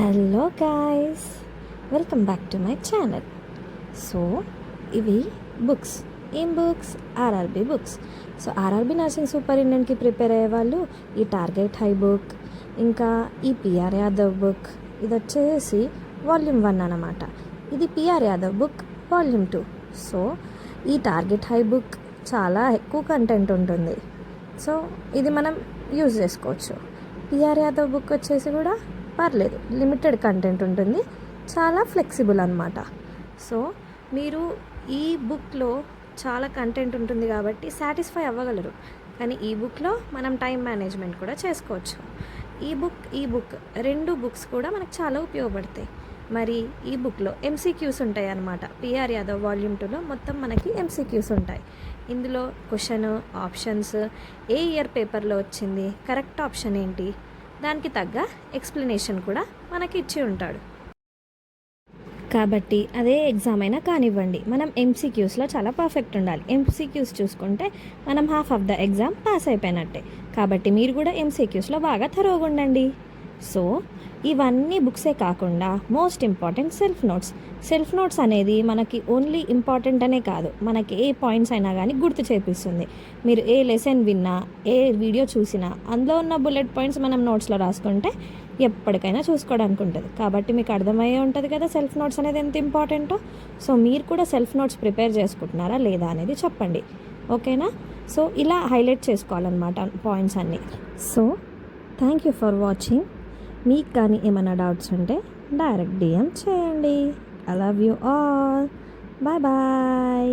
Hello guys, welcome back to my channel. So ఇవి books. ఏం books? RRB books. So RRB nursing సూపరింటెండెంట్కి prepare అయ్యే వాళ్ళు ఈ టార్గెట్ హై బుక్, ఇంకా ఈ పిఆర్ యాదవ్ బుక్, ఇది వచ్చేసి వాల్యూమ్ 1 అన్నమాట. ఇది PR Yadav book volume 2. So ఈ టార్గెట్ హై బుక్ చాలా ఎక్కువ కంటెంట్ ఉంటుంది. సో ఇది మనం యూజ్ చేసుకోవచ్చు. పిఆర్ యాదవ్ బుక్ వచ్చేసి కూడా పర్లేదు, లిమిటెడ్ కంటెంట్ ఉంటుంది, చాలా ఫ్లెక్సిబుల్ అనమాట. సో మీరు ఈ బుక్లో చాలా కంటెంట్ ఉంటుంది కాబట్టి సాటిస్ఫై అవ్వగలరు. కానీ ఈ బుక్లో మనం టైం మేనేజ్మెంట్ కూడా చేసుకోవచ్చు. ఈ బుక్ రెండు బుక్స్ కూడా మనకు చాలా ఉపయోగపడతాయి. మరి ఈ బుక్లో ఎంసీక్యూస్ ఉంటాయి అన్నమాట. పిఆర్ యాదవ్ వాల్యూమ్ 2లో మొత్తం మనకి ఎంసీక్యూస్ ఉంటాయి. ఇందులో క్వశ్చన్, ఆప్షన్స్, ఏ ఇయర్ పేపర్లో వచ్చింది, కరెక్ట్ ఆప్షన్ ఏంటి, దానికి తగ్గ ఎక్స్ప్లెనేషన్ కూడా మనకి ఇచ్చి ఉంటాడు. కాబట్టి అదే ఎగ్జామ్ అయినా కానివ్వండి, మనం ఎంసీక్యూస్లో చాలా పర్ఫెక్ట్ ఉండాలి. ఎంసీక్యూస్ చూసుకుంటే మనం half of the exam pass అయిపోయినట్టే. కాబట్టి మీరు కూడా ఎంసీక్యూస్లో బాగా థరోగా ఉండండి. సో ఇవన్నీ బుక్సే కాకుండా మోస్ట్ ఇంపార్టెంట్ సెల్ఫ్ నోట్స్ అనేది మనకి ఓన్లీ ఇంపార్టెంట్ అనే కాదు, మనకి ఏ పాయింట్స్ అయినా కానీ గుర్తు చేపిస్తుంది. మీరు ఏ లెసన్ విన్నా, ఏ వీడియో చూసినా అందులో ఉన్న బుల్లెట్ పాయింట్స్ మనం నోట్స్లో రాసుకుంటే ఎప్పటికైనా చూసుకోవడానికి ఉంటుంది. కాబట్టి మీకు అర్థమయ్యే ఉంటుంది కదా సెల్ఫ్ నోట్స్ అనేది ఎంత ఇంపార్టెంటో. సో మీరు కూడా సెల్ఫ్ నోట్స్ ప్రిపేర్ చేసుకుంటున్నారా లేదా అనేది చెప్పండి, ఓకేనా? సో ఇలా హైలైట్ చేసుకోవాలన్నమాట పాయింట్స్ అన్నీ. So thank you for watching. మీకు కానీ ఏమైనా డౌట్స్ ఉంటే డైరెక్ట్ డిఎం చేయండి. I love you all. Bye bye.